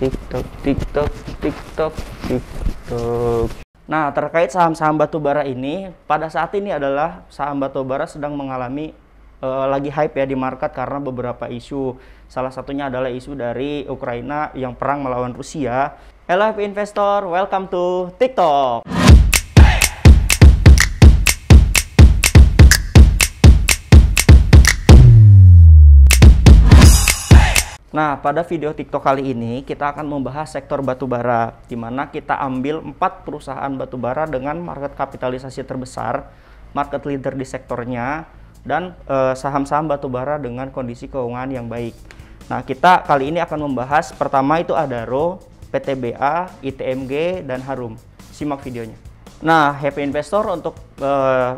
TikTok, TikTok, TikTok, TikTok. Nah, terkait saham-saham batubara ini, pada saat ini adalah saham batubara sedang mengalami lagi hype ya di market karena beberapa isu. Salah satunya adalah isu dari Ukraina yang perang melawan Rusia. Hello happy investor, welcome to TikTok. Nah, pada video TikTok kali ini kita akan membahas sektor batubara, di mana kita ambil 4 perusahaan batubara dengan market kapitalisasi terbesar, market leader di sektornya, dan saham-saham batubara dengan kondisi keuangan yang baik. Nah, kita kali ini akan membahas pertama itu Adaro, PTBA, ITMG, dan Harum. Simak videonya. Nah, happy investor, untuk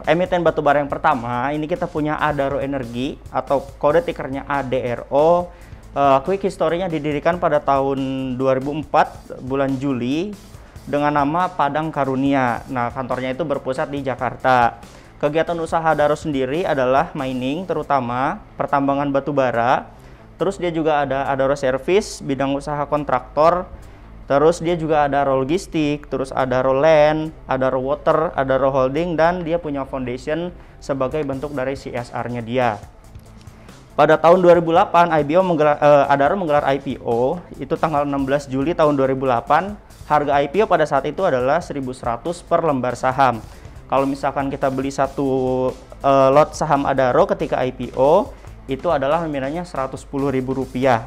emiten batubara yang pertama, ini kita punya Adaro Energi atau kode tikernya ADRO. Quick history-nya didirikan pada tahun 2004 bulan Juli dengan nama Padang Karunia. Nah, kantornya itu berpusat di Jakarta. Kegiatan usaha Adaro sendiri adalah mining, terutama pertambangan batu bara. Terus dia juga ada Adaro Service, bidang usaha kontraktor. Terus dia juga ada logistik, terus ada land, ada water, ada holding, dan dia punya foundation sebagai bentuk dari CSR-nya dia. Pada tahun 2008, Adaro menggelar IPO, itu tanggal 16 Juli tahun 2008. Harga IPO pada saat itu adalah 1.100 per lembar saham. Kalau misalkan kita beli satu lot saham Adaro ketika IPO, itu adalah nominalnya Rp110.000.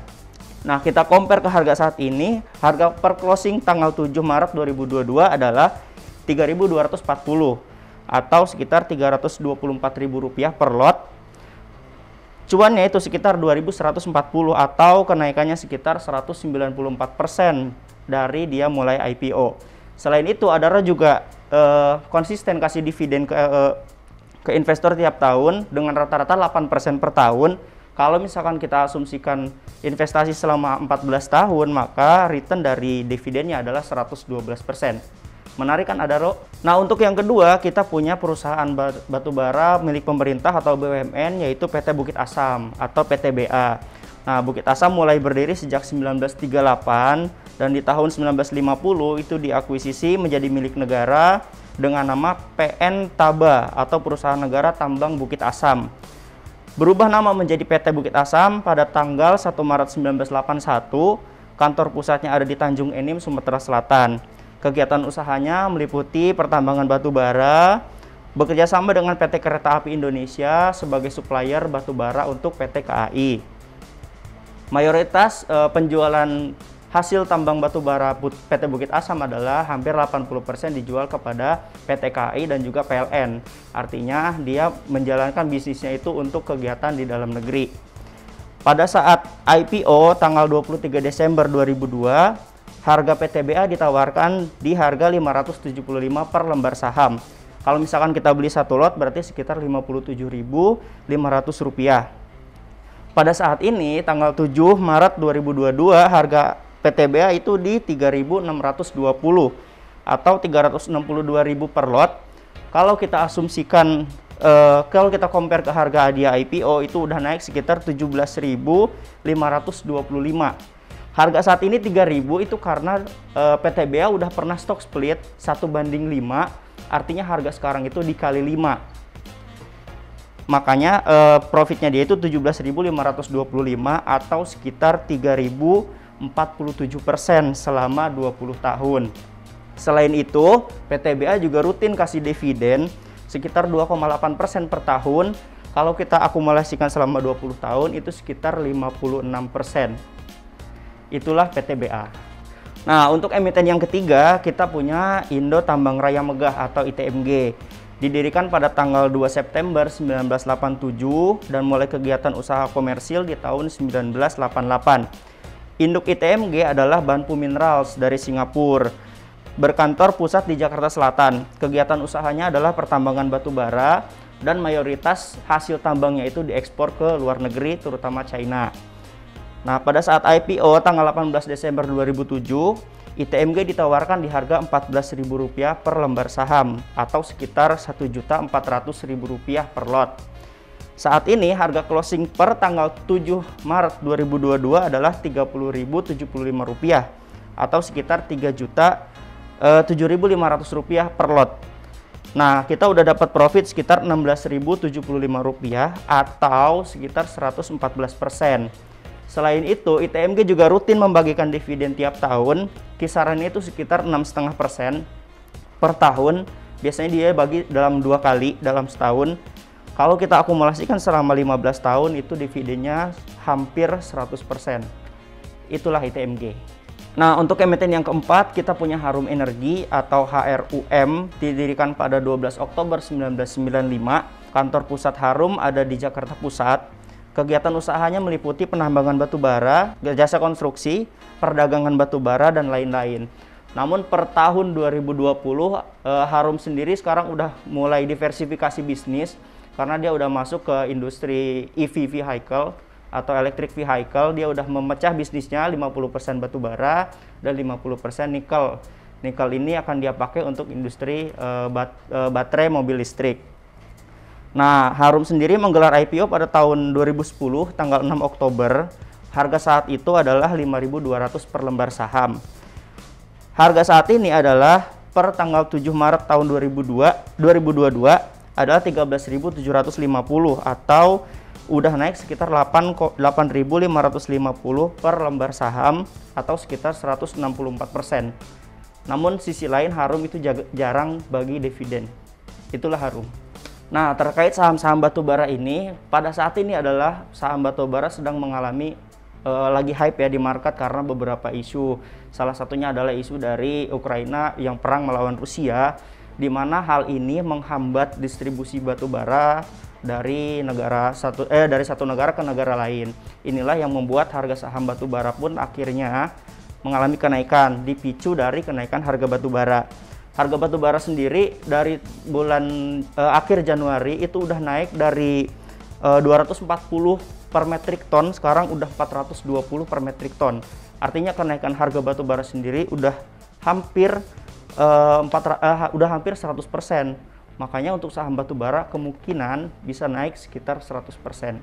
Nah, kita compare ke harga saat ini, harga per closing tanggal 7 Maret 2022 adalah Rp3.240 atau sekitar Rp324.000 per lot. Cuannya itu sekitar 2.140 atau kenaikannya sekitar 194% dari dia mulai IPO. Selain itu, Adaro juga konsisten kasih dividen ke investor tiap tahun dengan rata-rata 8% per tahun. Kalau misalkan kita asumsikan investasi selama 14 tahun, maka return dari dividennya adalah 112%. Menarik kan Adaro? Nah, untuk yang kedua kita punya perusahaan batubara milik pemerintah atau BUMN, yaitu PT Bukit Asam atau PTBA. Nah, Bukit Asam mulai berdiri sejak 1938 dan di tahun 1950 itu diakuisisi menjadi milik negara dengan nama PN Taba atau Perusahaan Negara Tambang Bukit Asam. Berubah nama menjadi PT Bukit Asam pada tanggal 1 Maret 1981. Kantor pusatnya ada di Tanjung Enim, Sumatera Selatan. Kegiatan usahanya meliputi pertambangan batu bara, bekerja sama dengan PT Kereta Api Indonesia sebagai supplier batu bara untuk PT KAI. Mayoritas penjualan hasil tambang batu bara PT Bukit Asam adalah hampir 80% dijual kepada PT KAI dan juga PLN. Artinya dia menjalankan bisnisnya itu untuk kegiatan di dalam negeri. Pada saat IPO tanggal 23 Desember 2002, harga PTBA ditawarkan di harga 575 per lembar saham. Kalau misalkan kita beli satu lot berarti sekitar Rp57.500. Pada saat ini tanggal 7 Maret 2022 harga PTBA itu di 3.620 atau 362.000 per lot. Kalau kita asumsikan kalau kita compare ke harga dia IPO itu udah naik sekitar 17.525. Harga saat ini 3.000 itu karena PTBA udah pernah stock split 1:5, artinya harga sekarang itu dikali 5. Makanya profitnya dia itu 17.525 atau sekitar 3.047% selama 20 tahun. Selain itu, PTBA juga rutin kasih dividen sekitar 2,8% per tahun. Kalau kita akumulasikan selama 20 tahun itu sekitar 56%. Itulah PTBA. Nah, untuk emiten yang ketiga kita punya Indo Tambang Raya Megah atau ITMG. Didirikan pada tanggal 2 September 1987 dan mulai kegiatan usaha komersil di tahun 1988. Induk ITMG adalah Banpu Minerals dari Singapura. Berkantor pusat di Jakarta Selatan. Kegiatan usahanya adalah pertambangan batu bara dan mayoritas hasil tambangnya itu diekspor ke luar negeri terutama China. Nah, pada saat IPO tanggal 18 Desember 2007, ITMG ditawarkan di harga Rp14.000 per lembar saham atau sekitar Rp1.400.000 per lot. Saat ini harga closing per tanggal 7 Maret 2022 adalah Rp30.075 atau sekitar Rp3.7.500 per lot. Nah, kita udah dapat profit sekitar Rp16.075 atau sekitar 114%. Selain itu, ITMG juga rutin membagikan dividen tiap tahun, kisarannya itu sekitar 6,5% per tahun. Biasanya dia bagi dalam 2 kali dalam setahun. Kalau kita akumulasikan selama 15 tahun, itu dividennya hampir 100%. Itulah ITMG. Nah, untuk emiten yang keempat, kita punya Harum Energi atau HRUM, didirikan pada 12 Oktober 1995. Kantor pusat Harum ada di Jakarta Pusat. Kegiatan usahanya meliputi penambangan batu bara, jasa konstruksi, perdagangan batu bara, dan lain-lain. Namun per tahun 2020, Harum sendiri sekarang udah mulai diversifikasi bisnis, karena dia udah masuk ke industri EV vehicle atau electric vehicle. Dia udah memecah bisnisnya 50% batu bara dan 50% nikel. Nikel ini akan dia pakai untuk industri baterai mobil listrik. Nah, Harum sendiri menggelar IPO pada tahun 2010 tanggal 6 Oktober. Harga saat itu adalah 5.200 per lembar saham. Harga saat ini adalah per tanggal 7 Maret tahun 2022 adalah 13.750 atau udah naik sekitar 8.550 per lembar saham atau sekitar 164%. Namun sisi lain Harum itu jarang bagi dividen. Itulah Harum. Nah, terkait saham-saham batubara ini, pada saat ini adalah saham batubara sedang mengalami lagi hype ya di market karena beberapa isu. Salah satunya adalah isu dari Ukraina yang perang melawan Rusia, di mana hal ini menghambat distribusi batubara dari satu negara ke negara lain. Inilah yang membuat harga saham batubara pun akhirnya mengalami kenaikan, dipicu dari kenaikan harga batubara. Harga batubara sendiri dari bulan akhir Januari itu udah naik dari 240 per metrik ton, sekarang udah 420 per metrik ton. Artinya kenaikan harga batubara sendiri udah hampir 100%. Makanya untuk saham batubara kemungkinan bisa naik sekitar 100%.